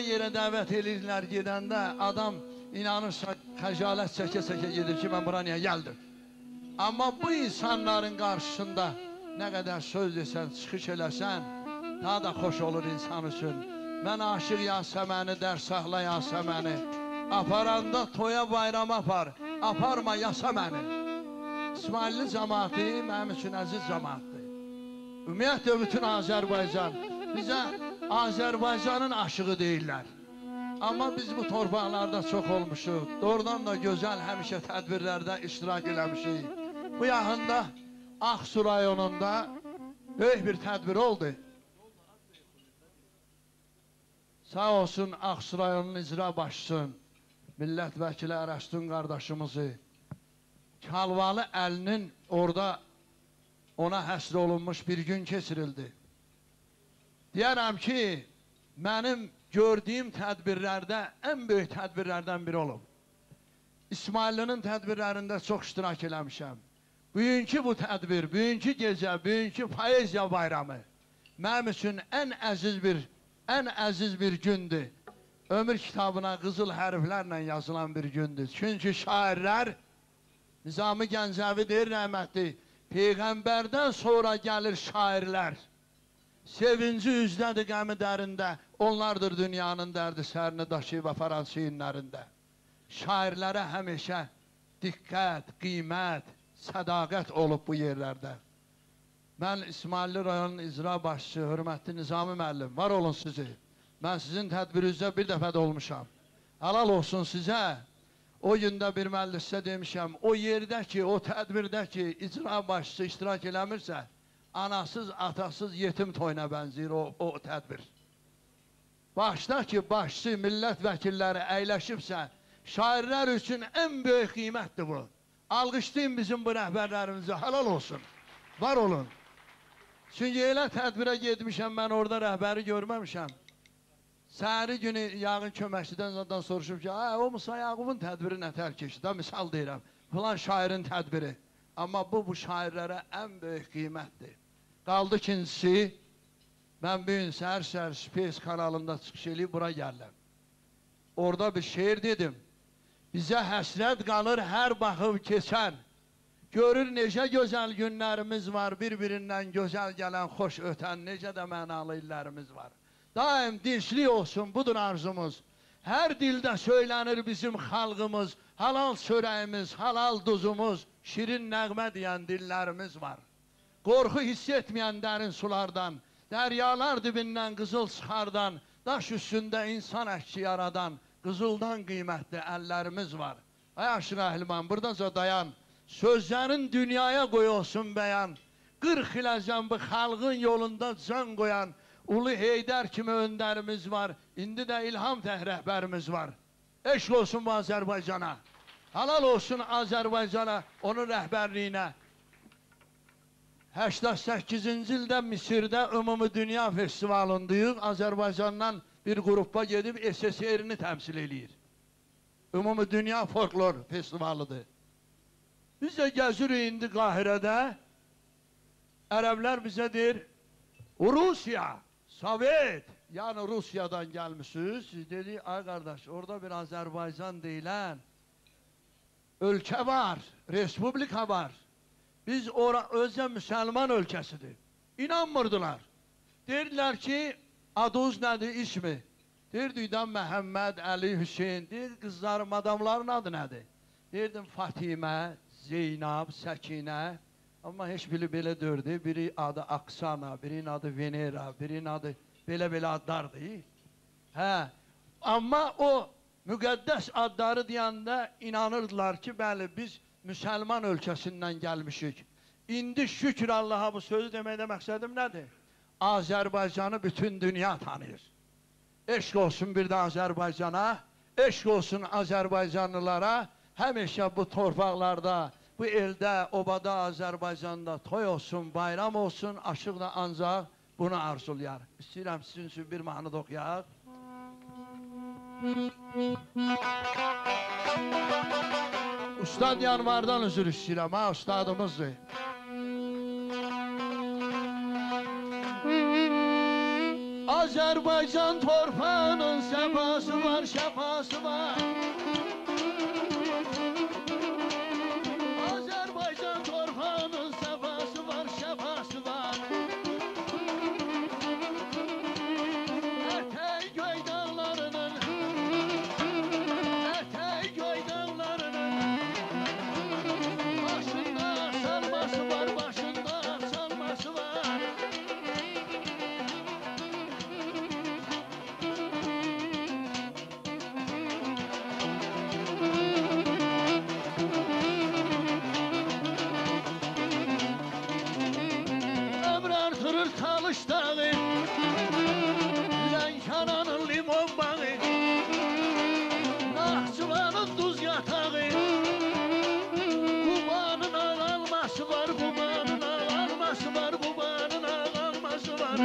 Yerə dəvət edirlər gedəndə adam inanırsa xəcalət çəkə-çəkə gedir ki, mən bura niyə gəldim? Amma bu insanların qarşısında nə qədər söz desən, çıxış eləsən, daha da xoş olur insan üçün. Mən aşıq Yasəməni, dərsahla Yasəməni, aparanda toya bayrama apar, aparma Yasəməni. İsmailli cəmaatı mənim üçün əziz cəmaatdır. Ümumiyyətlə bütün Azərbaycan bizə Azərbaycanın aşığı deyirlər. Amma biz bu torpaqlarda çox olmuşuq. Doğrudan da gözəl həmişə tədbirlərdə iştirak eləmişik. Bu yaxında Ağsu rayonunda böyük bir tədbir oldu. Sağ olsun Ağsu rayonunun icra başçısı, millət vəkili Ərəstun qardaşımızı, Kalvalı əlinin orada ona həsr olunmuş bir gün keçirildi. Deyərəm ki, mənim gördüyüm tədbirlərdə ən böyük tədbirlərdən biri olub. İsmaillinin tədbirlərində çox iştirak eləmişəm. Bugünkü bu tədbir, bugünkü gecə, bugünkü poeziya bayramı mənim üçün ən əziz bir gündür. Ömür kitabına qızıl hərflərlə yazılan bir gündür. Çünki şairlər, Nizami Gəncəvi deyir rəhmətli, Peyğəmbərdən sonra gəlir şairlər. Sevinci üzdədir, qəmi dərində, onlardır dünyanın dərdi sərini daşıyıb aparan şiirlərində. Şairlərə həmişə diqqət, qiymət, sədaqət olub bu yerlərdə. Mən İsmailli rayonun icra başçısı, hörmətli Nizami müəllim, var olun sizi. Mən sizin tədbirinizdə bir dəfə də olmuşam. Halal olsun sizə. O gündə bir məclisdə demişəm, o yerdə ki, o tədbirdə ki, icra başçısı iştirak eləmirsə, anasız, atasız, yetim toyuna bənzəyir o tədbir. Başda ki, başçı, millət vəkilləri əyləşibsə, şairlər üçün ən böyük qiymətdir bu. Alqışlayın bizim bu rəhbərlərimizi, halal olsun, var olun. Çünki elə tədbirə getmişəm, mən orada rəhbəri görməmişəm. Səhəri günü yağın köməkçidən zaten soruşub ki, o Musa Yaqubun tədbiri nətər keçdi, misal deyirəm, filan şairin tədbiri. Amma bu şairlərə ən böyük qiymətdir. Qaldı ikincisi, mən bugün səhər-səhər Space kanalında çıxış eləyib bura gəldim. Orada bir şeir dedim. Bizə həsrət qalır hər baxıb keçən. Görür necə gözəl günlərimiz var, bir-birindən gözəl gələn, xoş ötən, necə də mənalı illərimiz var. Daim dinçlik olsun, budur arzumuz. Hər dildə söylənir bizim xalqımız, halal çörəyimiz, halal duzumuz, şirin nəğmə deyən dillərimiz var. Qorxu hiss etməyən dərin sulardan, dəryalar dibindən qızıl çıxardan, daş üstündə insan əşki yaradan, qızıldan qiymətli əllərimiz var. Ay aşıq əhliman, buradaca dayan, sözlərin dünyaya qoy olsun bəyan, 40 iləcən bu xalqın yolunda can qoyan, Ulu Heydər kimi öndərimiz var, indi də İlham Təh rəhbərimiz var. Eşq olsun bu Azərbaycana, halal olsun Azərbaycana, onun rəhbərliyinə. 88-ci ildə Misirdə Ümumi Dünya Festivalındayıq, Azərbaycandan bir qruppa gedib SSR-ni təmsil eləyir. Ümumi Dünya Folklor Festivalıdır. Biz də gəzirik indi Qahirədə, ərəblər bizə deyir, Rusiya, Sovet, yəni Rusiyadan gəlmişsiniz. Siz dedik, ay qardaş, orada bir Azərbaycan deyilən ölkə var, respublika var. Biz özə müsəlman ölkəsidir. İnanmırdılar. Deyirlər ki, adınız nədir, ismi? Deyirdik, Məhəmməd, Əli, Hüseyin. Deyir, qızlarım, adamların adı nədir? Deyirdim, Fatimə, Zeynab, Səkinə. Amma heç biri belə dördü, biri adı Aksana, birinin adı Venera, birinin adı belə-belə adlardır. Amma o müqəddəs adları deyəndə inanırdılar ki, bəli, biz müsəlman ölkəsindən gəlmişik. İndi şükür Allaha bu sözü deməkdə məqsədim nədir? Azərbaycanı bütün dünya tanıyır. Eşq olsun bir də Azərbaycana, eşq olsun Azərbaycanlılara, həmişə bu torpaqlarda, bu eldə, obada, Azərbaycanda toy olsun, bayram olsun, aşıq da ancaq bunu arzulayar. İstəyirəm sizin üçün bir mahnı da oxuyaq. Ustad Yanvardan üzr istəyirəm, ha, ustadımızdır. Azerbaycan torpağının sefası var, şefası var. Azerbaycan torpağının sefası var, şefası var. Eteği göy dağlarının, eteği göy dağlarının başında salması var, başında salması var. Artırır Talış dağı, Lənkəranın limon bağı, Naxçıvanın duz yatağı, Qumanın ağalması var, Qumanın ağalması var, Qumanın ağalması var.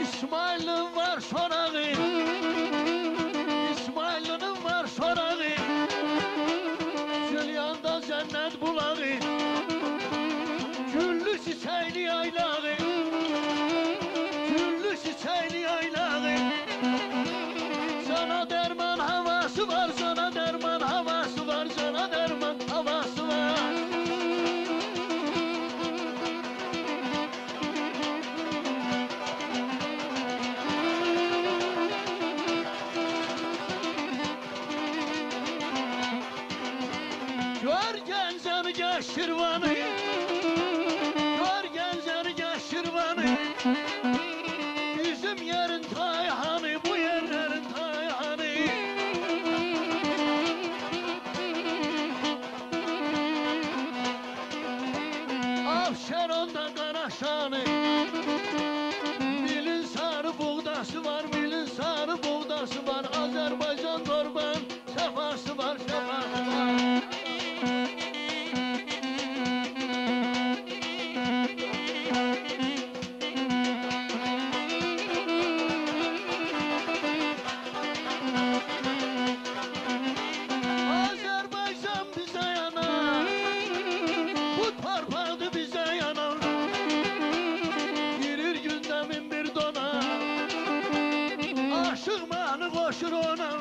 İsmail'in var sorağı, İsmail'in var sorağı, Sülyanda cennet bulağı, Güllü çiçeğli yaylağı, Güllü çiçeğli yaylağı. Sana derman havası var, sana derman havası var, sana derman havası var. Gör Gəncəni Şirvanı, gör Gəncəni Şirvanı, bizim yerin tayhanı, bu yerlerin tayhanı. Afşeron'da Qaraşanı, milin sarı buğdası var, milin sarı buğdası var. Azerbaycan torban sefası var, şefası var. Azerbaycan bize yanar, bu torpağı bize yanar. Girir gündemin bir dona, aşık mahnı koşur ona,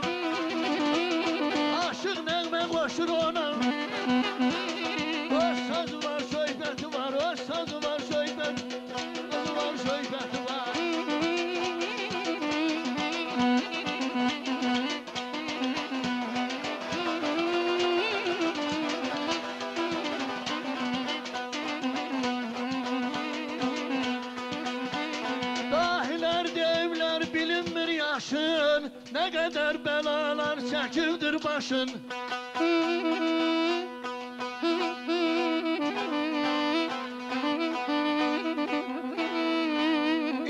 aşık nəğmə koşur ona. Öz sazı var, söhbəti var, öz sazı var, söhbəti var, söhbəti var. Dahilər deyiblər bilinmir yaşın, nə qədər bəlalar çəkildir başın.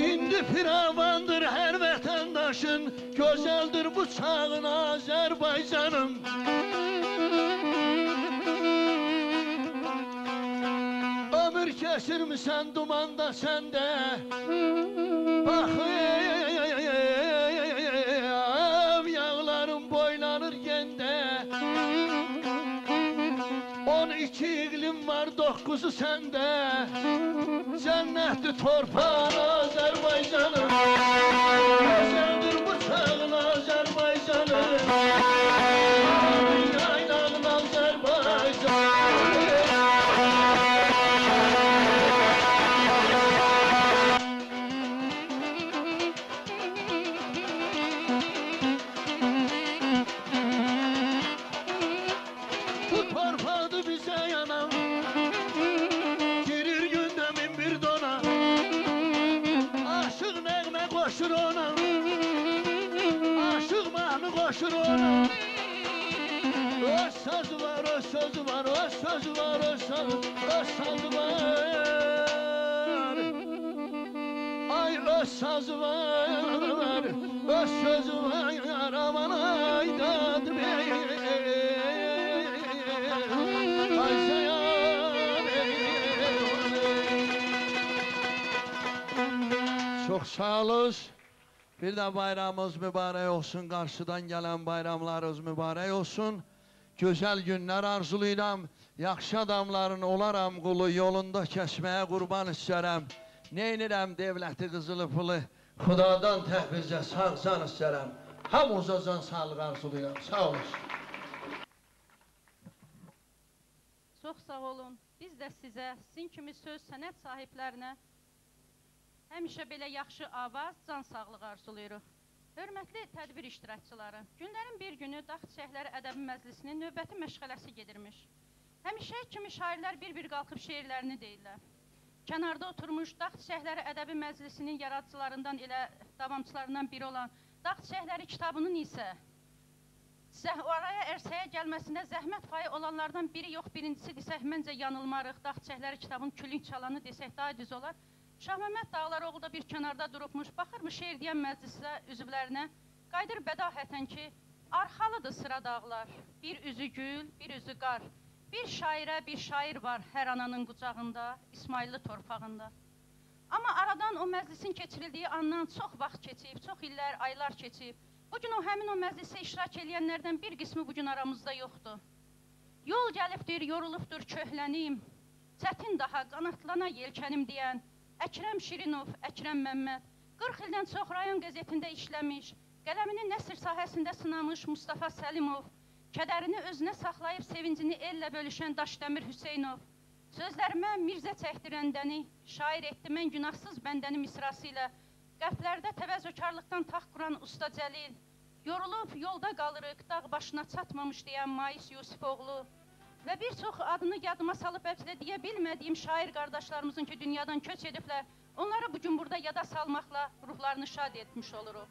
İndi firavandır hər vətəndaşın, gözəldir bu çağın Azərbaycanım. Ömür kesirmisən dumanda səndə, yağların boylanır gəndə. 12 iqlim var, 9'u səndə, cənnətli torpağın Azərbaycanım. Gözəldir bu çağın Azərbaycanım, yaylağın Azərbaycanım. Bu torpaqdı bize yanan, girir gündemin bir dona, aşık nəğmə koşur ona, aşık mahnı koşur ona. Öz sazı var, öz sözü var, öz sözü var, öz sazı var. Ay öz sazı var, öz sözü var, aman aydadı bey. Çok sağ olun. Bir de bayramımız mübarek olsun. Karşıdan gelen bayramlarımız mübarek olsun. gözəl günlər arzulayıram. Yaxşı adamların olaram qulu, yolunda kəsməyə qurban istərəm. Neynirəm devləti qızılı pulu, Xudadan təhvizə sağ-can istərəm. Hamınıza can sağlıq arzulayıram. Sağ olun. Çox sağ olun. Biz də sizə, sizin kimi söz sənət sahiblərinə həmişə belə yaxşı avaz, can sağlığı arzulayırıq. Hörmətli tədbir iştirakçıları, günlərin bir günü Dağ Çiçəkləri Ədəbi Məclisinin növbəti məşğələsi gedirmiş. Həmişə kimi şairlər bir-bir qalxıb şeirlərini deyirlər. Kənarda oturmuş Dağ Çiçəkləri Ədəbi Məclisinin yaradıcılarından elə davamçılarından biri olan Dağ Çiçəkləri kitabının isə oraya ərsəyə gəlməsində zəhmət payı olanlardan biri yox, birincisi desək, məncə yanılmarıq. Dağ Çiçəkləri kitabının külünk çalanı desək daha düz olar. Şah Məmməd Dağlaroğlu da bir kənarda durubmuş, baxırmış şeir deyən məclisə üzvlərinə, qaydır bədahətən ki, arxalıdır sıra dağlar, bir üzü gül, bir üzü qar. Bir şairə bir şair var hər ananın qucağında, İsmailli torpağında. Amma aradan o məclisin keçirildiyi andan çox vaxt keçib, çox illər, aylar keçib. Bugün həmin o məclisə iştirak edənlərdən bir qismi bugün aramızda yoxdur. Yol gəlibdir, yorulubdur köhlənim, çətin daha qanatlana yelkənim deyən Əkrəm Şirinov, Əkrəm Məmməd, 40 ildən çox rayon qəzetində işləmiş, qələmini nəsr sahəsində sınamış Mustafa Səlimov, kədərini özünə saxlayıb sevincini ellə bölüşən Daşdəmir Hüseynov, sözlərimə Mirzə çəkdirəndəni, şair etdi mən günahsız bəndəni misrası ilə, qəlblərdə təvəzzökarlıqdan taxt quran Usta Cəlil, yorulub yolda qalırıq, dağ başına çatmamış deyən Mais Yusifoğlu və bir çox adını yadıma salıb həbsdə deyə bilmədiyim şair qardaşlarımızın ki, dünyadan köç ediblər, onları bugün burada yada salmaqla ruhlarını şad etmiş oluruq.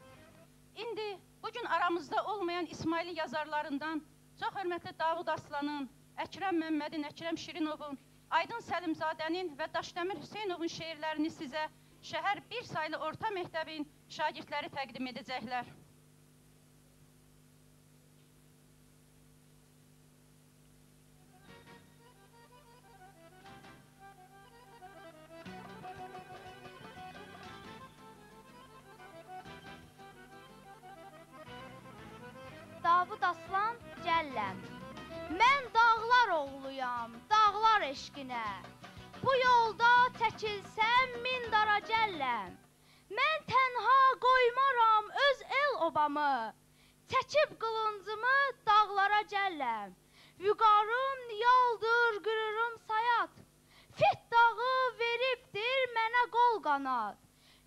İndi bugün aramızda olmayan İsmaili yazarlarından çox hörmətli Davud Aslanın, Əkrəm Məmmədin, Əkrəm Şirinovun, Aydın Səlimzadənin və Daşdəmir Hüseynovun şeirlərini sizə şəhər bir saylı orta məktəbin şagirdləri təqdim edəcəklər. Davud Aslan Cəlləm. Mən dağlar oğluyam, dağlar eşqinə. Bu yolda çəkilsəm min dara cəlləm. Mən tənha qoymaram öz el obamı. Çəkib qılıncımı dağlara cəlləm. Vüqarım niyaldır, qürürüm sayat. Fit dağı veribdir mənə qol qanad.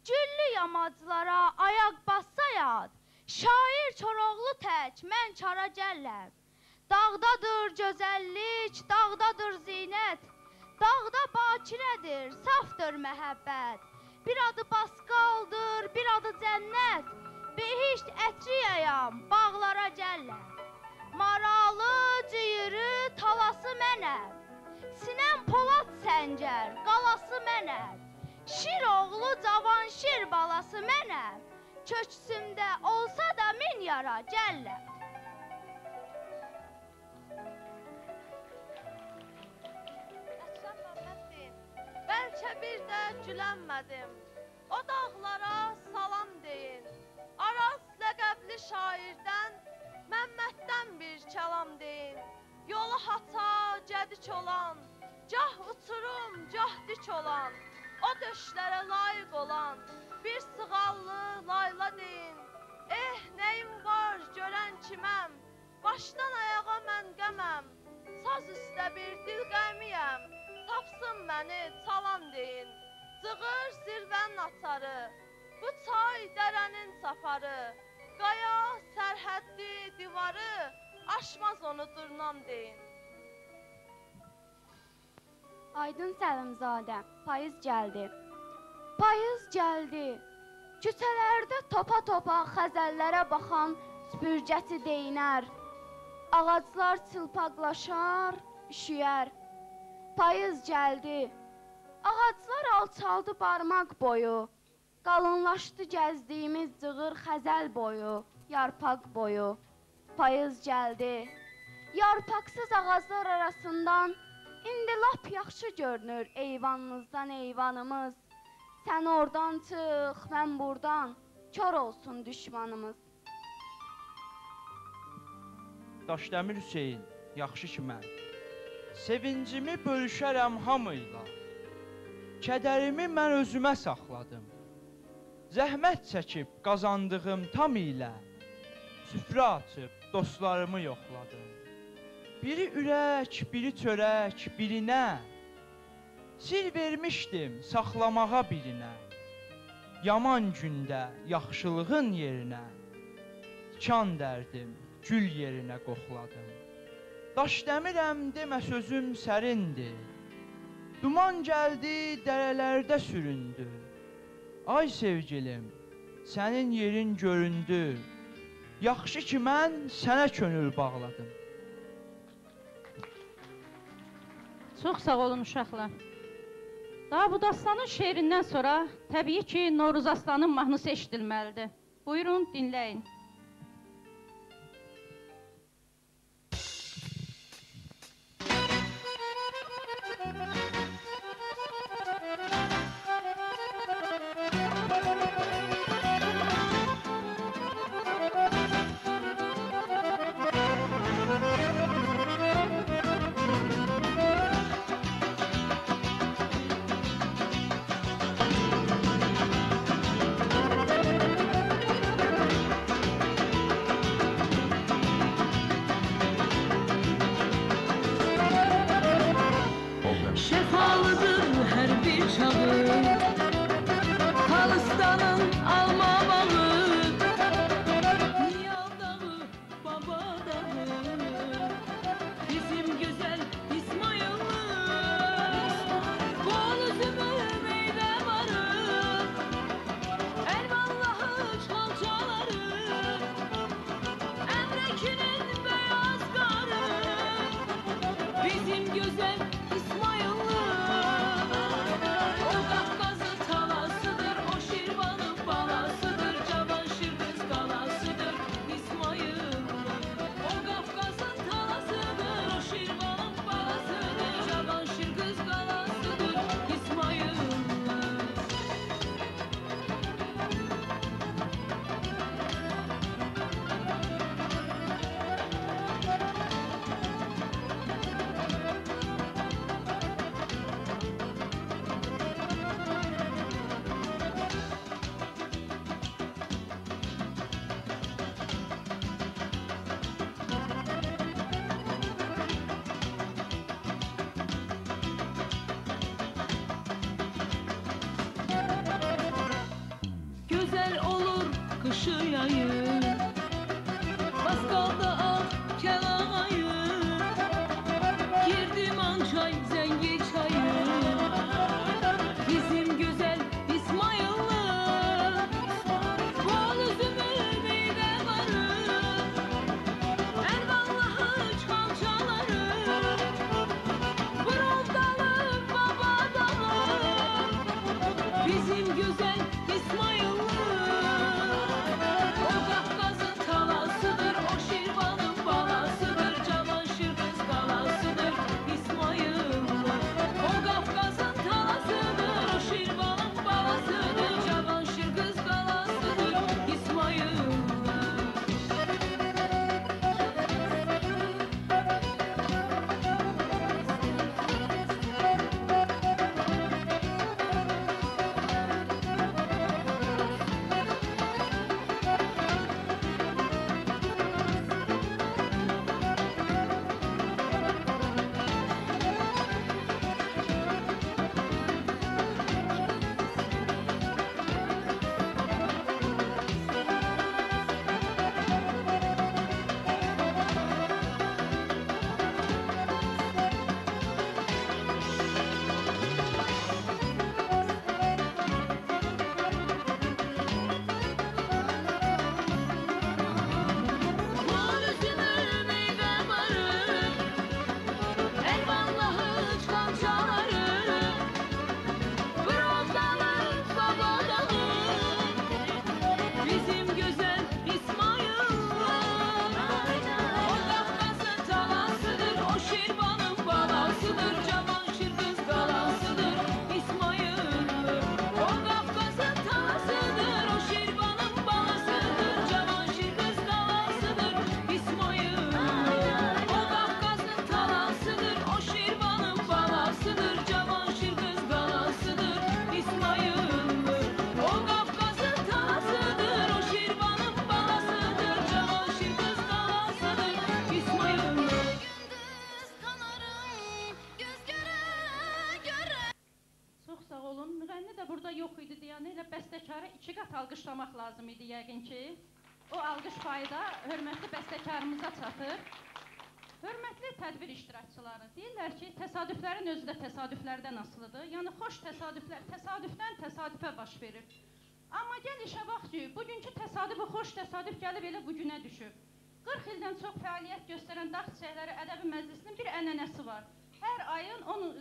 Güllü yamaclara ayaq bassayad. Şair Çoroğlu tək, mən çara gəlləm. Dağdadır gözəllik, dağdadır zinət. Dağda bakirədir, safdır məhəbbət. Bir adı basqaldır, bir adı cənnət. Behişt ətriyəyəm, bağlara gəlləm. Maralı, cıyırı, talası mənəm. Sinəm Polad Səncər, qalası mənəm. Şir oğlu, cavan şir balası mənəm. Köksümdə olsa da min yara gəlləm. Əkrəm Məmməddir, bəlkə bir də gülənmədim. O dağlara salam deyin. Araz ləqəbli şairdən, Məmməddən bir kəlam deyin. Yolu hata, gədik olan, gah uçurum, gah dik olan, o döşlərə layiq olan, bir sığallı layla deyin. Eh, nəyim var görən kiməm, başdan ayağa mən qəməm. Saz üstə bir dil qəmiyəm, tapsın məni çalan deyin. Cığır zirvənin açarı, bu çay dərənin safarı. Qaya sərhəddi divarı, aşmaz onu durnam deyin. Aydın Səlimzadə, payız gəldi. Payız gəldi. Küçələrdə topa-topa xəzəllərə baxan süpürgəsi deyinər. Ağaclar çılpaqlaşar, üşüyər. Payız gəldi. Ağaclar alçaldı barmaq boyu. Qalınlaşdı gəzdiyimiz cığır xəzəl boyu, yarpaq boyu. Payız gəldi. Yarpaqsız ağaclar arasından İndi lap yaxşı görünür eyvanınızdan eyvanımız. Sən oradan çıx, mən buradan, kör olsun düşmanımız. Daşdəmir Hüseyin, yaxşı ki mən. Sevincimi bölüşərəm hamıyla. Kədərimi mən özümə saxladım. Zəhmət çəkib qazandığım tam ilə süfrə açıb dostlarımı yoxladım. Biri ürək, biri çörək, birinə sir vermişdim saxlamağa birinə. Yaman gündə yaxşılığın yerinə tikan dərdim, gül yerinə qoxladım. Daş dəmirəm demə sözüm sərindir. Duman gəldi, dərələrdə süründü. Ay sevgilim, sənin yerin göründü. Yaxşı ki mən sənə könül bağladım. Çox sağ olun uşaqlar. Daha bu dastanın şeirindən sonra təbii ki Novruz Aslanın mahnısı eşidilməlidir. Buyurun, dinləyin. Bizim güzel İsmail'im, o burada yox idi deyəni ilə bəstəkarı 2 qat alqışlamaq lazım idi yəqin ki. O alqış payı da hörmətli bəstəkarımıza çatır. Hörmətli tədbir iştirakçıları, deyirlər ki, təsadüflərin özü də təsadüflərdən asılıdır. Yəni, xoş təsadüflər təsadüfdən təsadüfə baş verir. Amma gəl işə bax ki, bugünkü təsadüfü xoş təsadüf gəlib elə bugünə düşüb. 40 ildən çox fəaliyyət göstərən Dağ Çiçəkləri Ədəbi Məclisinin bir ənənəsi var. Hər ayın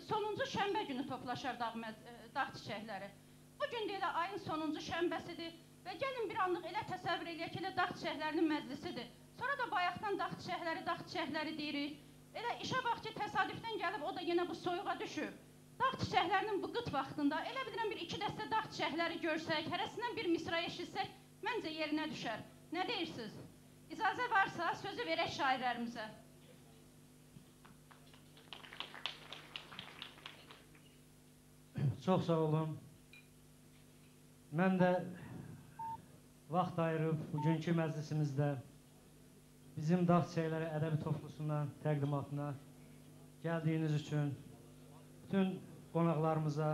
sonuncu şənbə günü toplaşar Dağ Çiçəkləri. Bugün də elə ayın sonuncu şənbəsidir və gəlin bir anlıq elə təsəvvür eləyək ki, elə Dağ Çiçəklərinin məclisidir. Sonra da bayaqdan Dağ Çiçəkləri deyirik. Elə işə bax ki, təsadüfdən gəlib o da yenə bu soyuğa düşüb. Dağ Çiçəklərinin bu qıt vaxtında elə bilirəm bir 2 dəstə Dağ Çiçəkləri görsək, hərəsindən bir misra eşitsək, məncə yerinə düşər. Nə deyirsiniz? İcazə varsa sözü verək şairlərimizə. Çox sağ olun. Mən də vaxt ayırıb bugünkü məclisimizdə bizim Dağ Çiçəkləri ədəbi toplusundan təqdimatına gəldiyiniz üçün bütün qonaqlarımıza,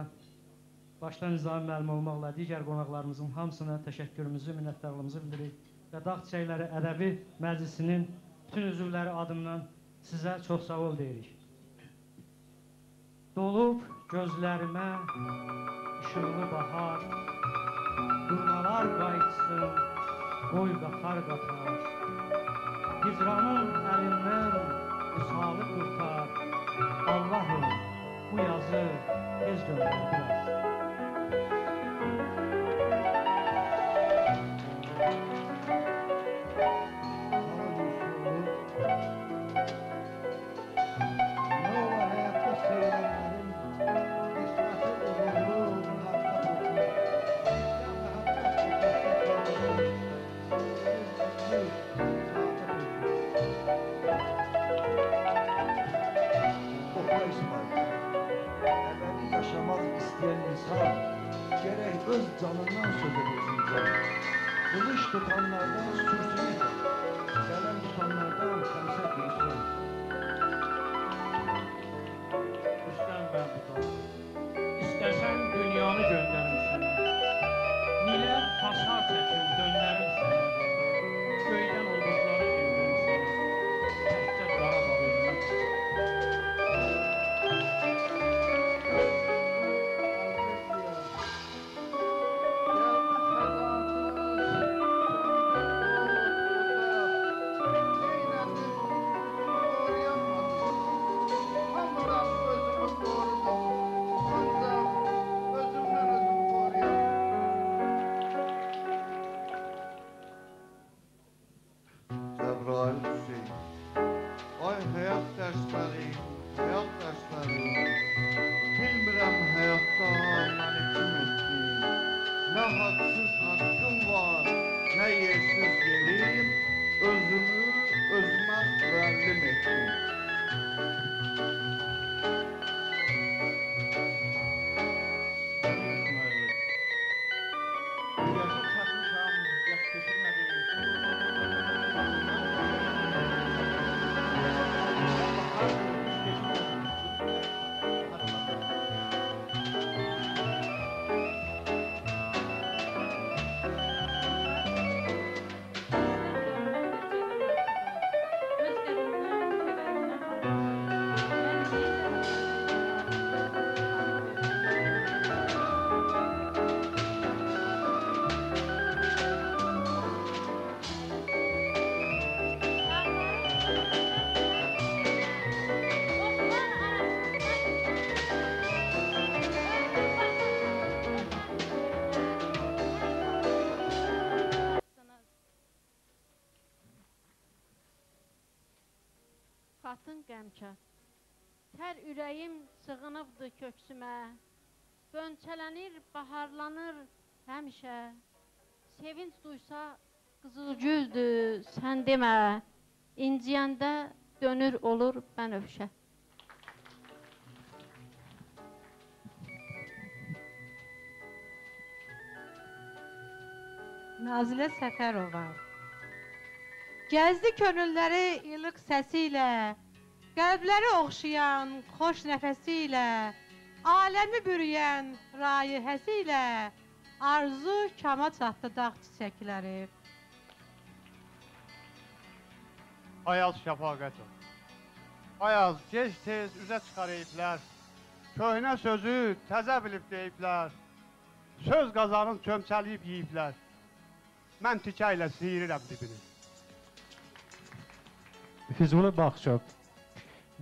başda Nizami müəllim olmaqla digər qonaqlarımızın hamısına təşəkkürümüzü, minnətdarlığımızı bildiririk və Dağ Çiçəkləri ədəbi məclisinin bütün üzvləri adından sizə çox sağ ol deyirik. Dolub gözlərimə işıqlı bahar, durnalar qayıtsın, qoy qatar. Hicranın əlindən usalı qurtar, Allahım bu yazı tez göndər biraz. Öz canından söz edirsin canım. Kılıç tutanlardan sürsün eder. Kalem tutanlardan temsil giysin. Rüstəm Bərbudov, istəsən dünyanı göndərim sənə. Nilə hasar çəkim döndərim sənə. Göydən ulduzları endirim sənə. Təkcə Qarabağ ölmək. Bilmirəm həyatda məni kim etdi. Nə haqsız haqqım var, nə yersiz yerim, özümü özümə müəllim etdim. Qatın qəmkar, tər ürəyim sığınıbdı köksümə, qönçələnir, baharlanır həmişə, sevinç duysa qızılgüldür, sən demə, inciyəndə dönür olur bənövşə. Nazilə Səfərova. Gəzdi könülləri ilıq səsi ilə, qəlbləri oxşayan xoş nəfəsi ilə, aləmi bürüyən rayihəsi ilə arzu kama çatdı dağ çiçəkləri. Ayaz şəfaqət ol. Ayaz gec-tez üzə çıxarayıblər. Köhnə sözü təzə bilib deyiblər. Söz qazanın çömçəliyib yiyiblər. Mən tikə ilə siyirirəm dibini. Füzuli Baxşov.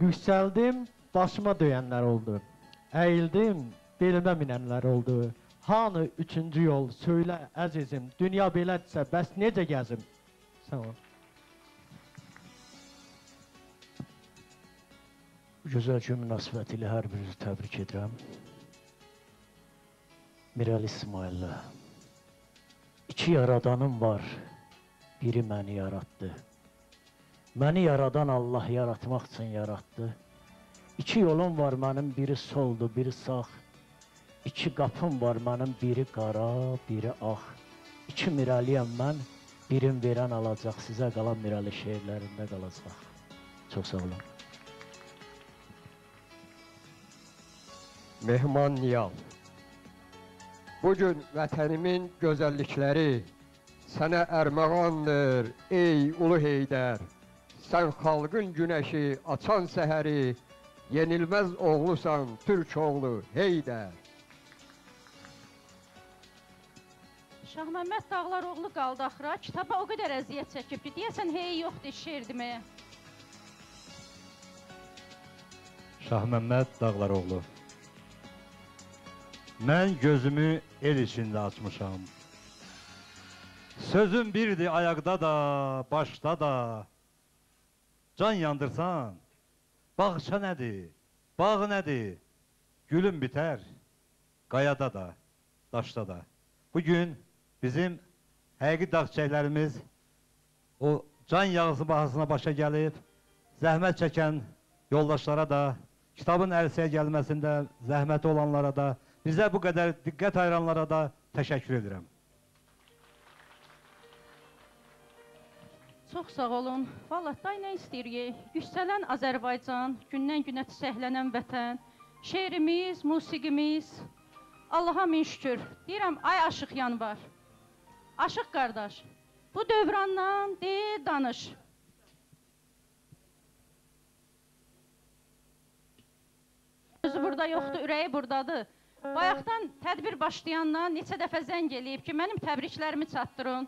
Yüksəldim, başıma döyənlər oldu. Əyildim, belimə minənlər oldu. Hanı üçüncü yol, söylə əzizim, dünya belədirsə, bəs necə gəzim? Sağ ol. Bu gözəl gün münasibəti ilə hər birinizi təbrik edirəm. Mirəli İsmaillə. İki yaradanım var, biri məni yaratdı. Məni yaradan Allah yaratmaq üçün yaratdı. İki yolum var mənim, biri soldur, biri sağ. İki qapım var mənim, biri qara, biri ağ. İki Mirəliyəm mən, birim verən alacaq, sizə qalan Mirəli şeirlərində qalacaq. Çox sağ olun. Mehman Niyal. Bugün vətənimin gözəllikləri sənə ərməğandır, ey ulu Heydər. Sən xalqın günəşi, açan səhəri, yenilməz oğlusan, Türk oğlu Heydər. Şahməmməd Dağlaroğlu qaldı axıra. Kitaba o qədər əziyyət çəkib ki, deyəsən hey yoxdur, şeirdir mi? Şahməmməd Dağlaroğlu. Mən gözümü el içində açmışam. Sözüm birdir ayaqda da, başda da. Can yandırsan, bağça nədir, bağ nədir? Gülüm bitər, qayada da, daşda da. Bugün bizim həqiqi dağ çiçəklərimiz o can yağısı bahasına başa gəlib, zəhmət çəkən yoldaşlara da, kitabın ərsəyə gəlməsində zəhməti olanlara da, bizə bu qədər diqqət ayıranlara da təşəkkür edirəm. Çox sağ olun. Vallahi day nə istəyirik? Yüksələn Azərbaycan, gündən-günə çiçəklənən vətən, şeirimiz, musiqimiz. Allaha min şükür. Deyirəm, ay Aşıq Yanvar. Aşıq qardaş, bu dövrandan danış. Sözü burada yoxdur, ürəyi buradadır. Bayaqdan tədbir başlayandan neçə dəfə zəng eləyib ki, mənim təbriklərimi çatdırın.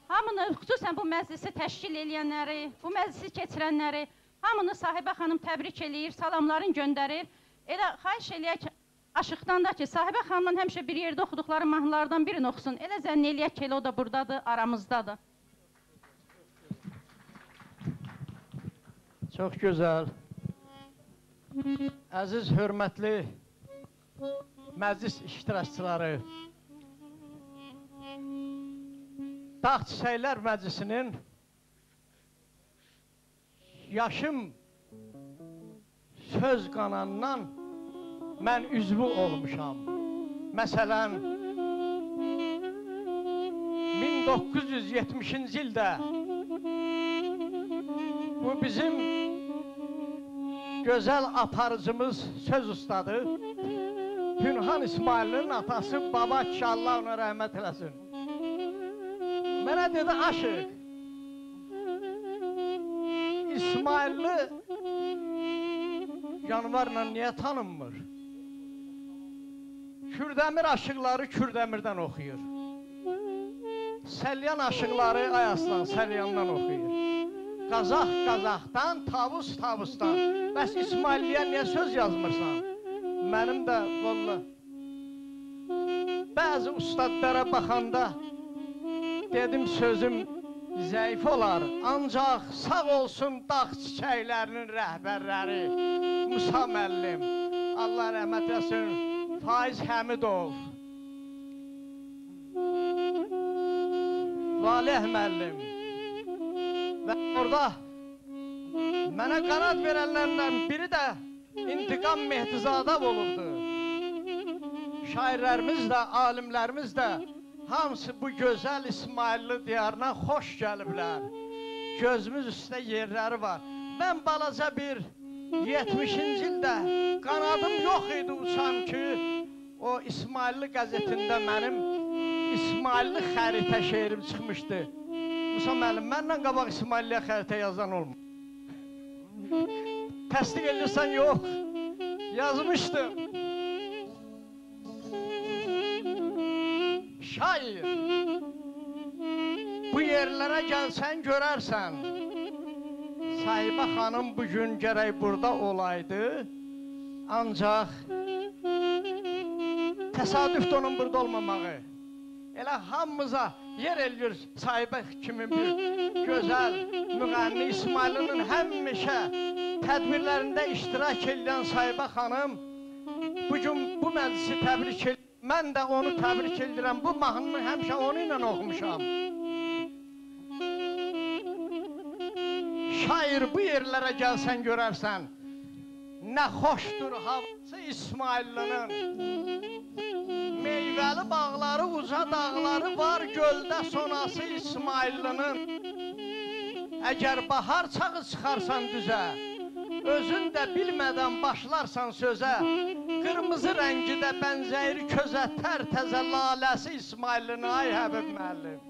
Hamını, xüsusən bu məclisi təşkil eləyənləri, bu məclisi keçirənləri, hamını Sahibə xanım təbrik eləyir, salamlarını göndərir. Elə xahiş eləyək Aşıqdan da ki, Sahibə xanımın həmişə bir yerdə oxuduqları mahnılardan birini oxusun. Elə zənn eləyək ki, elə o da buradadır, aramızdadır. Çox gözəl. Əziz, hörmətli məclis iştirakçıları, Dağ Çiçəklər Məclisinin yaşım söz qanandan mən üzvü olmuşam. Məsələn, 1970-ci ildə bu bizim gözəl aparıcımız, söz ustadı Pünhan İsmail'in atası Baba ki, Allah ona rəhmət eləsin. Mənə dedi, Aşıq, İsmailli Yanvarla niyə tanınmır? Kürdəmir aşıqları Kürdəmirdən oxuyur. Səlyan aşıqları Ayaslan, Səlyandan oxuyur. Qazaq Qazaqdan, Tavus Tavusdan. Bəs İsmailliyə niyə söz yazmırsan? Mənim də, valla, bəzi ustadlara baxanda dedim sözüm zəif olar, ancaq sağ olsun dağ çiçəklərinin rəhbərləri Musa müəllim, Allah rəhmət eləsin, Faiz Həmidov, Valih müəllim və orada mənə qanad verənlərdən biri də İntiqam Mehdizadə olubdur. Şairlərimiz də, alimlərimiz də hamısı bu gözəl İsmailli diyarına xoş gəliblər. Gözümüz üstə yerləri var. Mən balaca bir 70-ci ildə qanadım yox çox idi uçam ki, o İsmailli qəzetində mənim İsmailli xəritə şeirim çıxmışdı. Musa müəllim, məndən qabaq İsmailliyə xəritə yazan olmur. Təsdiq edirsən, yox. Yazmışdım. Şair, bu yerlərə gəlsən görərsən, Sahibə xanım bugün gərək burada olaydı, ancaq təsadüfdə onun burada olmamağı. Elə hamımıza yer eləyir Sahibə kimi bir gözəl müğənni İsmailinin həmişə tədbirlərində iştirak edən Sahibə xanım bugün bu məclisi təbrik edir. Mən də onu təbrik edirəm. Bu mahnını həmişə onu ilə oxumuşam. Şair, bu yerlərə gəlsən görərsən, nə xoşdur havası İsmaillinin. Meyvəli bağları, uca dağları var, göldə sonası İsmaillinin. Əgər bahar çağı çıxarsan düzə, özün də bilmədən başlarsan sözə, qırmızı rəngi də bənzəyir közə, tər-təzə laləsi İsmaillinin, ay Həbib müəllim.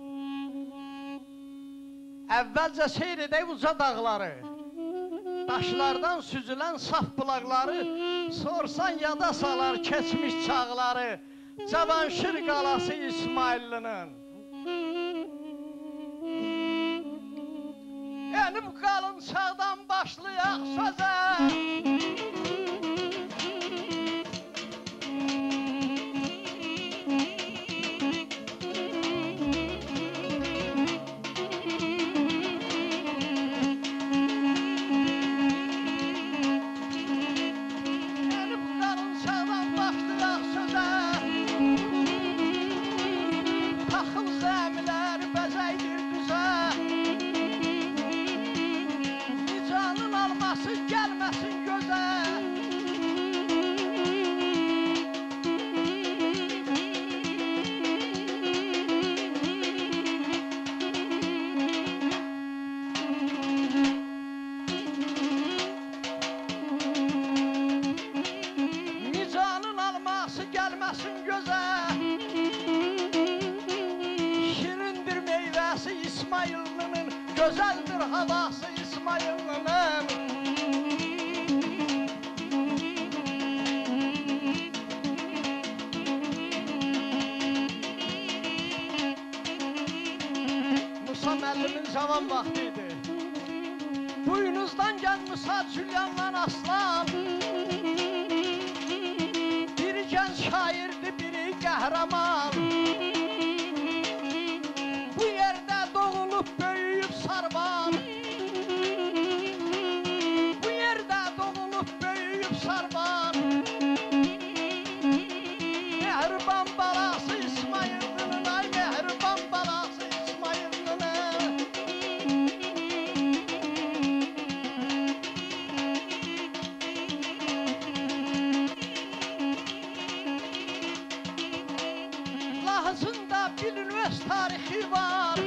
Əvvəlcə seyr edək uca dağları, daşlardan süzülən saf bulaqları, sorsan yada salar keçmiş çağları, Cavanşir qalası İsmaillinin. Enib qalın çağdan başlayaq sözə. Gözəldir havası İsmaillinin. Musa müəllimin cavan vaxtı idi. Buyunuzdan gəl Musa Cülyanla Aslan. Biri gənc şairdi, biri qəhrəman. Bu yerdə doğulub böyüyüb Sarvan. Bu yerdə doğulub böyüyüb Sarvan. Mehriban balası İsmaillinin, ay mehriban balası İsmaillinin. Lahızında bilin öz tarixi var.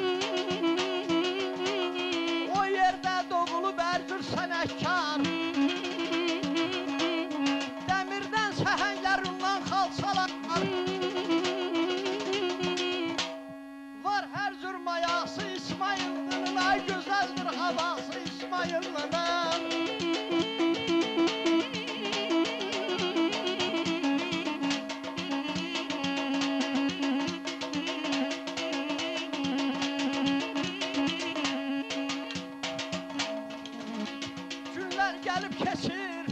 O yerdə doğulub Ercür sənətkar. Dəmirdən səhənglərindən xalçalar. Var hər cür mayası İsmaillinin, ay gözəldir havası İsmaillinin. Gəlib keçir,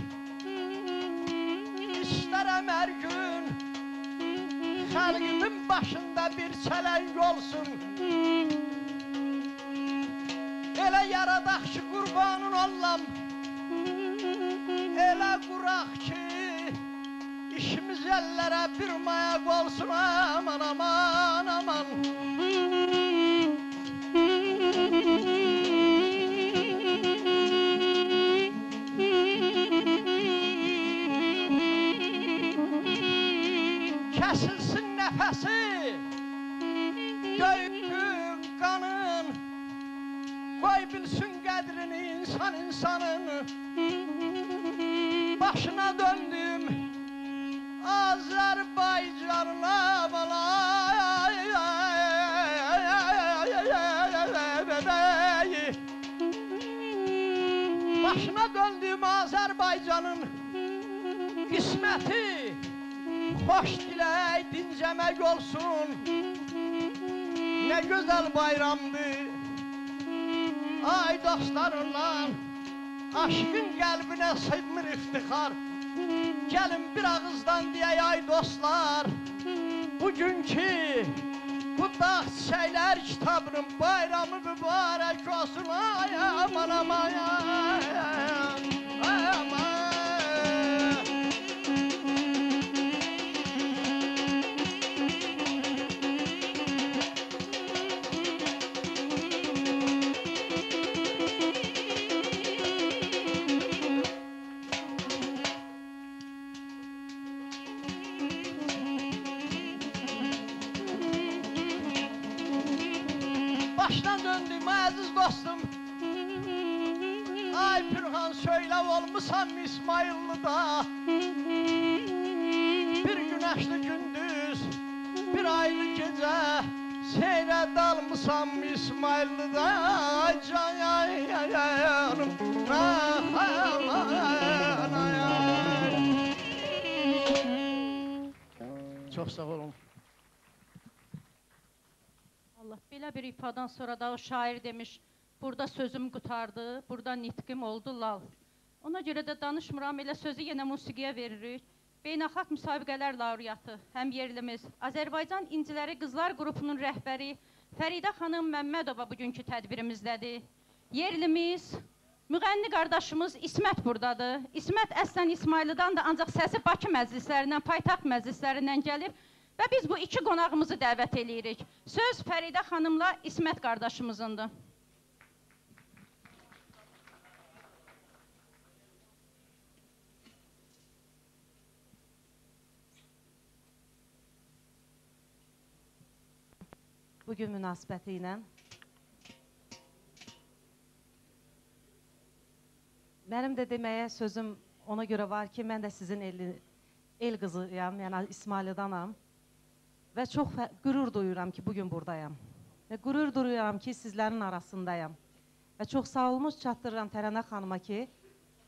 istərəm hər gün xəlqimin başında bir çələng olsun. Elə yaradaq ki, qurbanın ollam, elə quraq ki, işimiz əllərə bir mayaq olsun. Aman, aman, aman. Kəsilsin nəfəsi, döyükün qanın, qoy bilsin qədrini insan insanın. Başına döndüm Azərbaycanın qisməti xoş dilək dincəmək olsun. Nə gözəl bayramdır. Ay dostlarımla aşkın qəlbinə sığmır iftixar. Gəlin bir ağızdan deyək ay dostlar. Bugünkü bu dağ çiçəklər kitabının bayramı mübarək olsun. Ay aman aman ay aman. Başdan döndüm əziz dostum. Ay Pürhan söylə olmusan İsmaillı'da. Bir güneşli gündüz, bir aylı gece seyrə dalmısan İsmaillı'da. Ay can yanım, Çox sağ olun. Allah, belə bir ifadan sonra da o şair demiş, burada sözüm qutardı, burada nitqim oldu lal. Ona görə də danışmıram, elə sözü yenə musiqiyə veririk. Beynəlxalq müsabiqələr laureatı, həm yerlimiz, Azərbaycan İnciləri Qızlar qrupunun rəhbəri Fəridə xanım Məmmədova bugünkü tədbirimizdədir. Yerlimiz, müğənni qardaşımız İsmət buradadır. İsmət əslən İsmailli'dan da, ancaq səsi Bakı məclislərindən, paytaxt məclislərindən gəlir. Və biz bu iki qonağımızı dəvət eləyirik. Söz Fəridə xanımla İsmət qardaşımızındır. Bugün münasibəti ilə mənim də deməyə sözüm ona görə var ki, mən də sizin el qızıyam, yəni İsmailli'danam. Və çox qürur duyuram ki, bugün buradayam. Və qürur duyuram ki, sizlərin arasındayam. Və çox sağ olmuş çatdırıram Tərənə xanıma ki,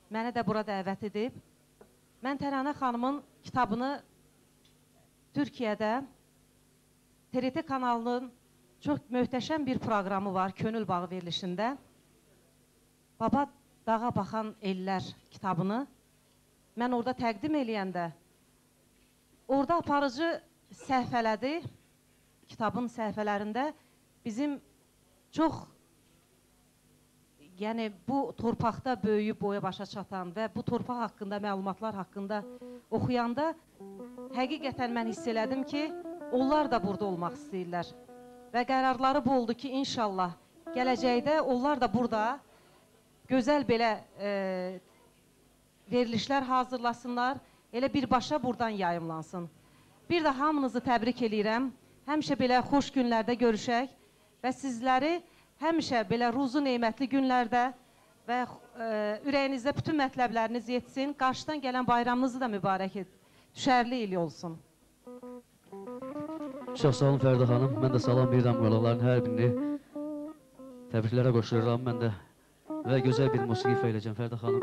məni də bura dəvət edib. Mən Tərənə xanımın kitabını Türkiyədə TRT kanalının çox möhtəşəm bir proqramı var, Könül Bağı verilişində. Baba Dağa Baxan Ellər kitabını mən orada təqdim eləyəndə, orada aparıcı səhifələdi, kitabın səhifələrində bizim çox, yəni bu torpaqda böyüyüb boya başa çatan və bu torpaq haqqında, məlumatlar haqqında oxuyanda həqiqətən mən hiss elədim ki, onlar da burada olmaq istəyirlər. Və qərarları bu oldu ki, inşallah gələcəkdə onlar da burada gözəl belə verilişlər hazırlasınlar, elə birbaşa buradan yayımlansın. Bir də hamınızı təbrik eləyirəm. Həmişə belə xoş günlərdə görüşək və sizləri həmişə belə ruzu neymətli günlərdə və ürəyinizdə bütün mətləbləriniz yetsin. Qarşıdan gələn bayramınızı da mübarək et. Düşərli il olsun. Çox sağ olun Fəridə xanım. Mən də salam verirəm qonaqların hər birini. Təbriklərə qoşuluram mən də və gözəl bir musiqi ifa edəcəm Fəridə xanım.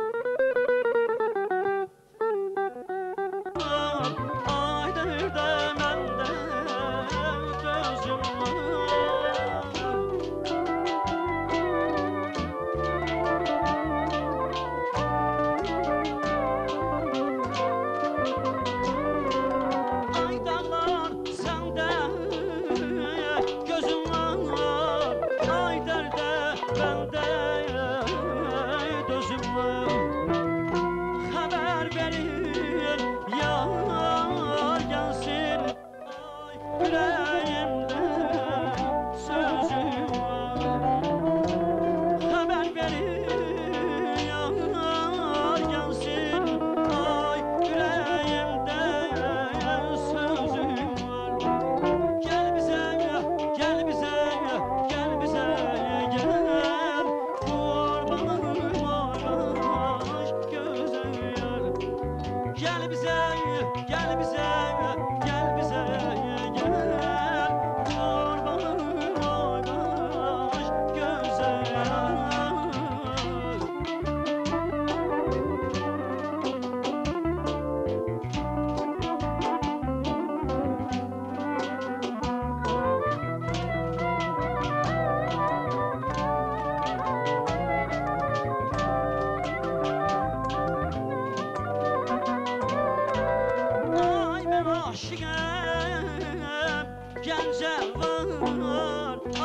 aşıqəm Gəncəvan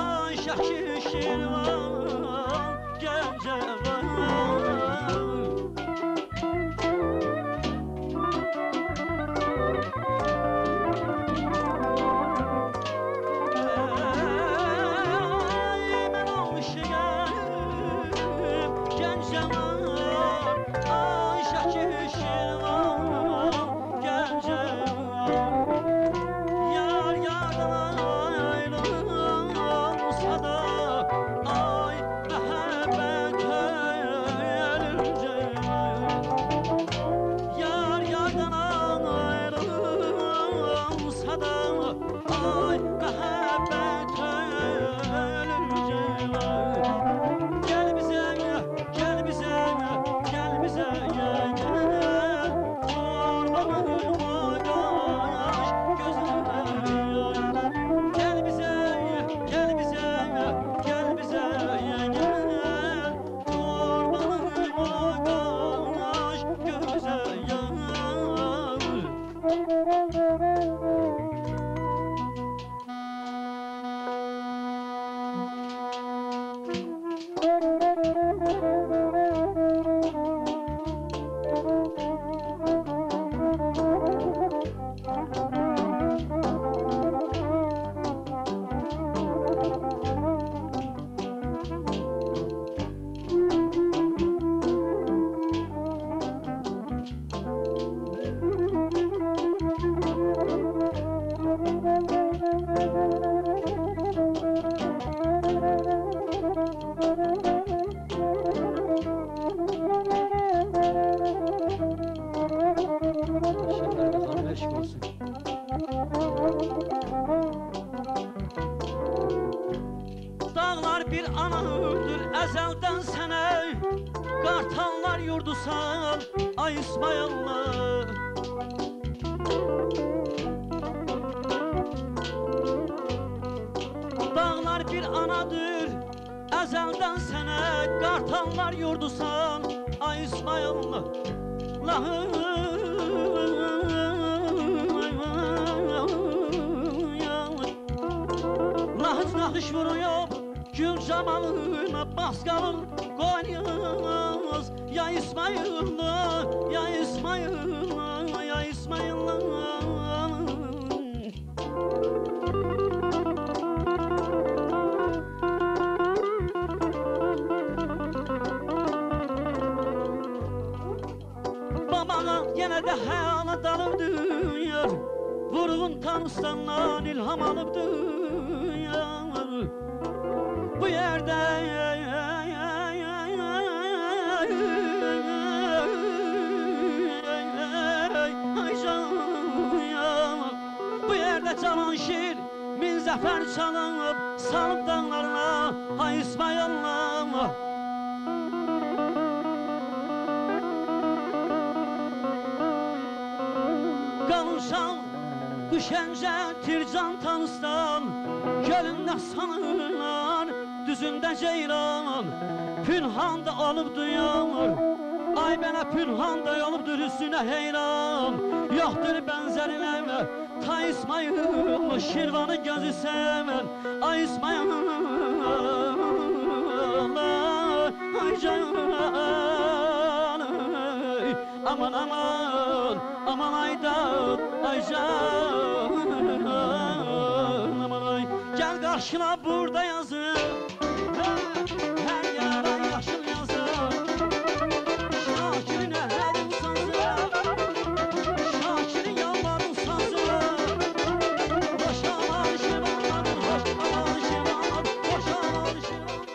Ay Şəki Şirvan Gəncəvan Dağlar bir anadır əzəldən sənə Qartallar yurdusan ay İsmayıllı Dağlar bir anadır əzəldən sənə Qartallar yurdusan ay İsmayıllı Lahıc naxış vuruyub Gül camalına basqalın qoynuyuz Ya İsmayıllı, ya İsmayıllı, ya İsmayıllı Babana yenə də həyalı dalıbdı Vurğun Tanrıstandan ilham alıbdı Bu yerde Bu yerde Cavanşir min zəfər çalıb Salıb dağlarına ay İsmayıllı Qavuşan Düşəncə Tircan Tanıstan Gölündə sanırlar Düzündə ceylan Pünhanda olub duyur Ay mənə pünhanda olubdur üstünə heyran Yoxdur bənzərinə Ta İsmayıl Şirvanı gözü sevən Ay İsmayıl Ay can Aman aman Aman aydan Ay can Aman ay Gel karşına burada yazın Her yara yaşıl yazın Şakirin əhlədim sazı Şakirin yalvarım sazı Hoş aman şirvanların Hoş aman şirvanların Hoş aman şirvanların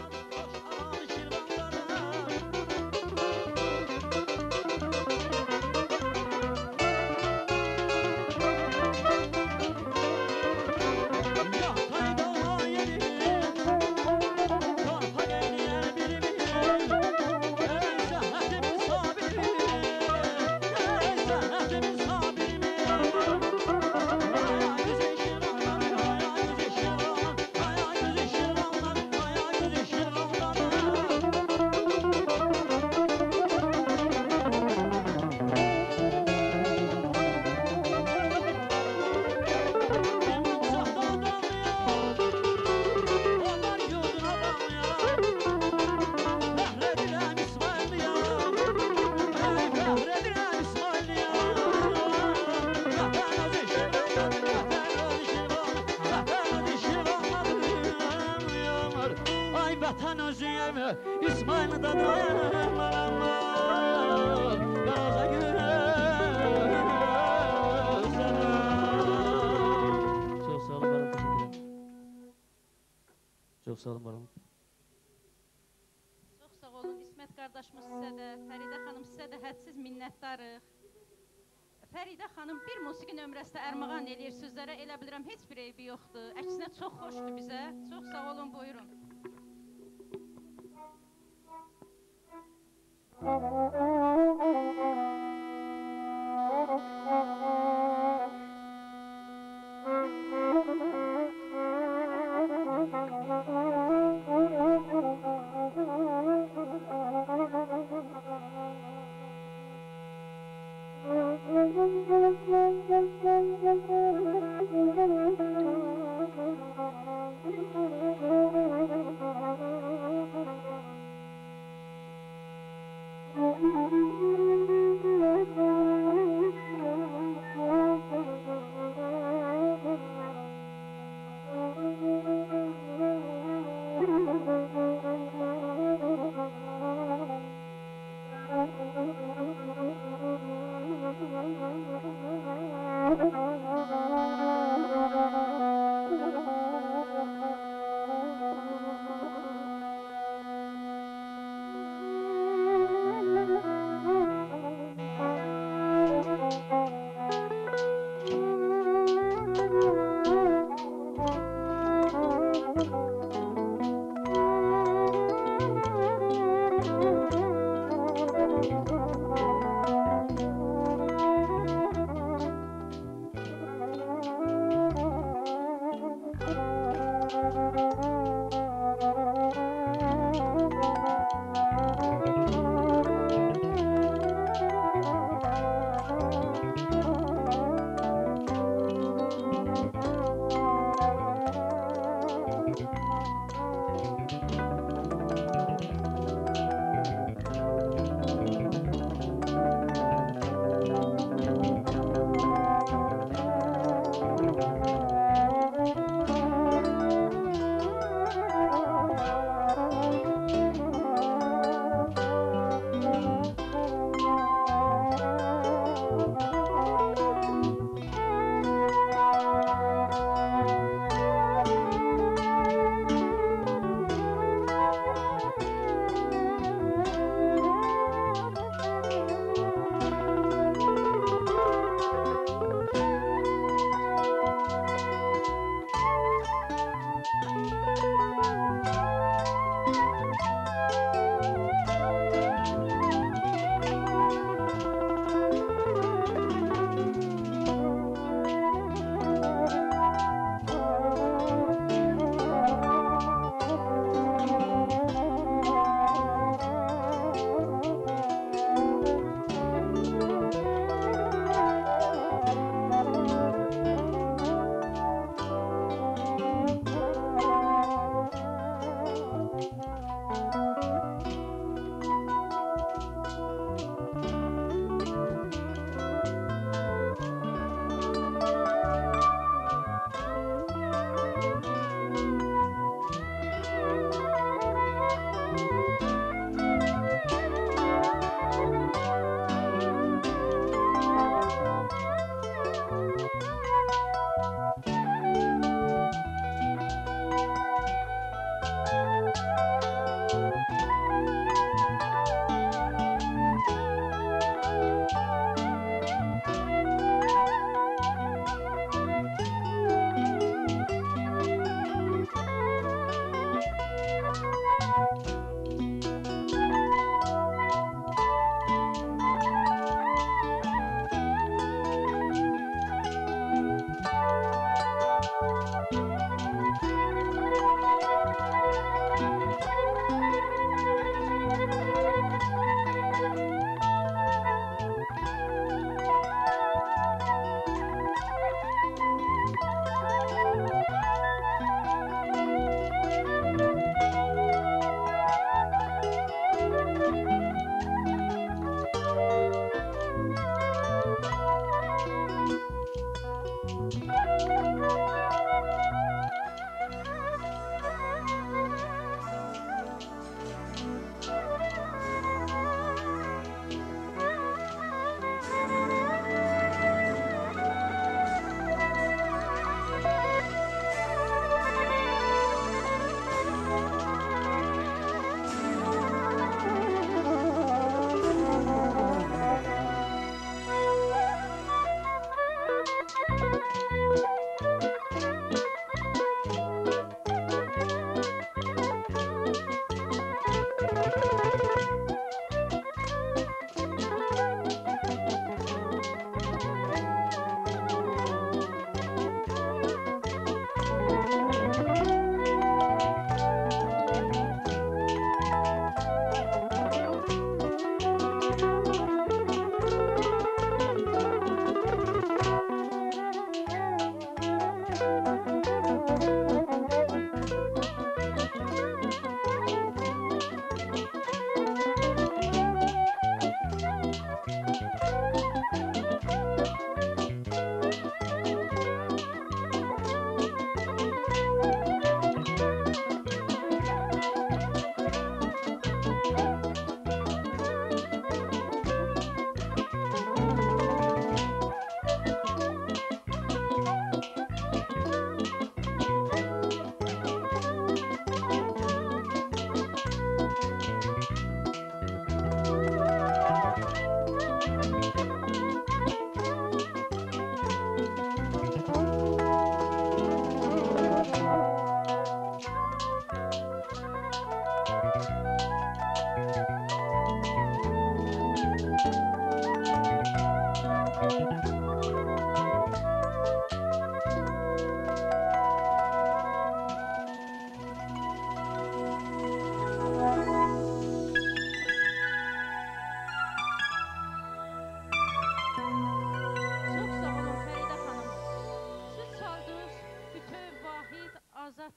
Aman özüyem İsmail dadam aman Gaza gözlerim Çok sağ olun balam, teşekkür ederim. Çok sağ olun balam. Çox sağ olun İsmət qardaşımız sizə də, Fəridə xanım sizə də hədsiz minnətdarıq. Fəridə xanım bir musiqi nömrəsində ərmağan eləyir sözlərə, elə bilirəm heç bir eybi yoxdur. Əksinə çox xoşdur bizə. Çox sağ olun, buyurun.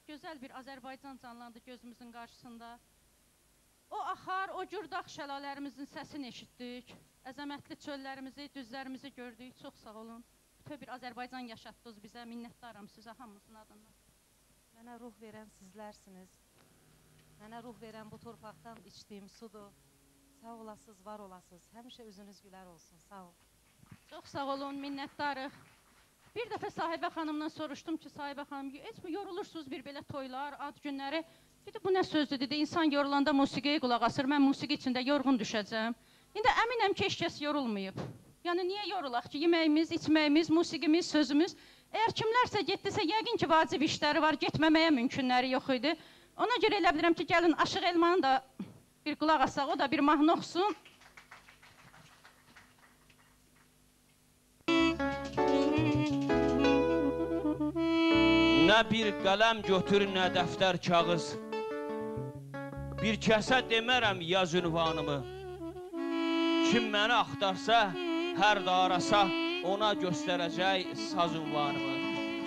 Gözəl bir Azərbaycan canlandı gözümüzün qarşısında. O axar, o gürdaq şəlalələrimizin səsini eşitdik. Əzəmətli çöllərimizi, düzlərimizi gördük. Çox sağ olun. Bütöv bir Azərbaycan yaşatdınız bizə. Minnətdaram sizə hamımızın adından. Mənə ruh verən sizlərsiniz. Mənə ruh verən bu torpaqdan içdiyim sudur. Sağ olasınız, var olasınız. Həmişə üzünüz gülər olsun. Sağ olun. Çox sağ olun, minnətdarıq. Bir dəfə Sahibə xanımdan soruşdum ki, Sahibə xanım, heç mi yorulursunuz bir belə toylar, ad günləri? Dedi, bu nə sözdür, dedi, insan yorulanda musiqiyə qulaq asır, mən musiqi içində yorğun düşəcəm. İndi əminəm ki, heç kəs yorulmayıb. Yəni, niyə yorulaq ki, yeməyimiz, içməyimiz, musiqimiz, sözümüz. Əgər kimlərsə getdisə, yəqin ki, vacib işləri var, getməməyə mümkünləri yox idi. Ona görə elə bilirəm ki, gəlin Aşıq Elmanı da bir qulaq asaq, o da bir mahnı oxusun. Nə bir qələm götür, nə dəftər kağız. Bir kəsə demərəm yaz ünvanımı. Kim məni axtarsa, hər də arasa, ona göstərəcək saz ünvanımı.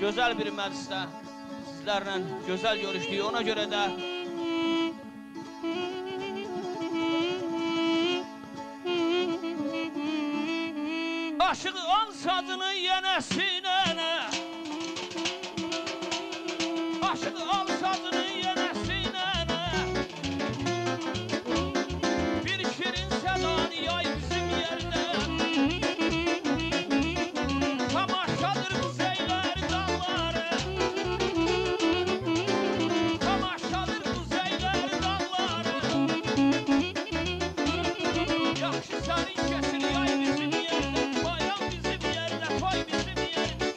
Gözəl bir məclisdə sizlərlə gözəl görüşdük, ona görə də aşığı an sazını yenəsinə, aşığı al sazını yenəsinə, bir şirin sədan yay bizim yerdə. Tamaşadır quzeylər dağları, tamaşadır quzeylər dağları. Yaxşı sənin kəsir yay bizim yerdə, bayram bizim yerdə, toy bizim yerdə.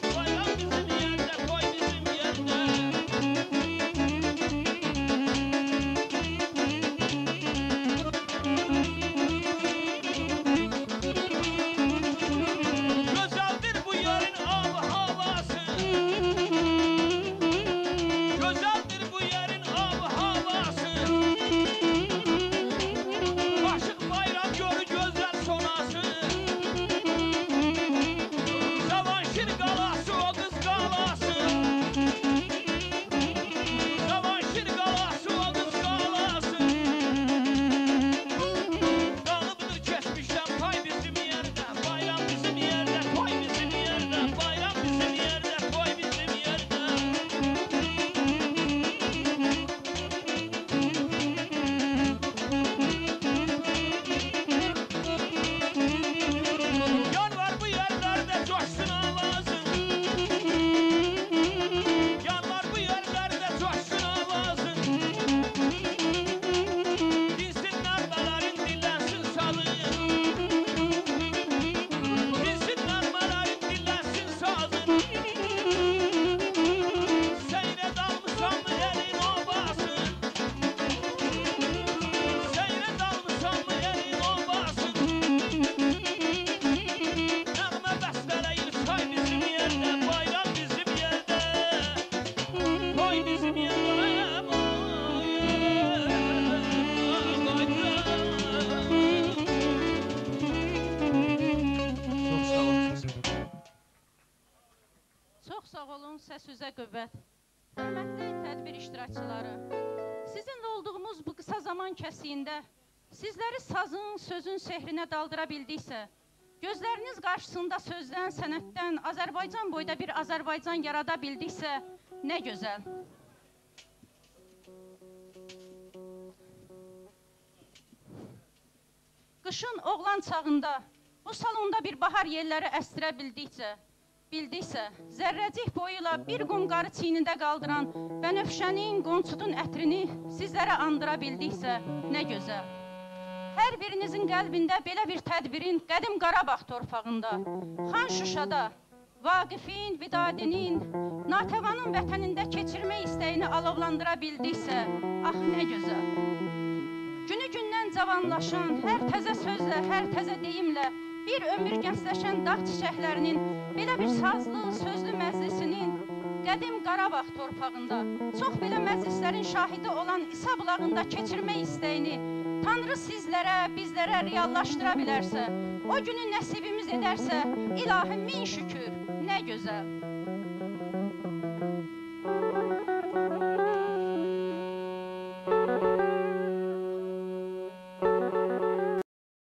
Çox sağ olun, səs üzə qüvvət. Hörmətli tədbir iştirakçıları, sizinlə olduğumuz bu qısa zaman kəsiyində sizləri sazın, sözün sehrinə daldıra bildiksə, gözləriniz qarşısında sözdən, sənətdən Azərbaycan boyda bir Azərbaycan yarada bildiksə, nə gözəl. Qışın oğlan çağında bu salonda bir bahar yelləri əstirə bildiksə, zərrəcik boyuyla bir qum qarı çiynində qaldıran bənövşənin, qonçudun ətrini sizlərə andıra bildiksə, nə gözəl. Hər birinizin qəlbində belə bir tədbirin qədim Qarabağ torpağında, Xan Şuşada, Vaqifin, Vidadinin, Natəvanın vətənində keçirmək istəyini alovlandıra bildiksə, ah nə gözəl. Günü-gündən cavanlaşan, hər təzə sözlə, hər təzə deyimlə bir ömür gəncləşən dağ çiçəklərinin, belə bir sazlı, sözlü məclisinin qədim Qarabağ torpağında, çox belə məclislərin şahidi olan İsa bulağında keçirmək istəyini Tanrı sizlərə, bizlərə reallaşdıra bilərsə, o günü nəsibimiz edərsə, ilahi min şükür, nə gözəl.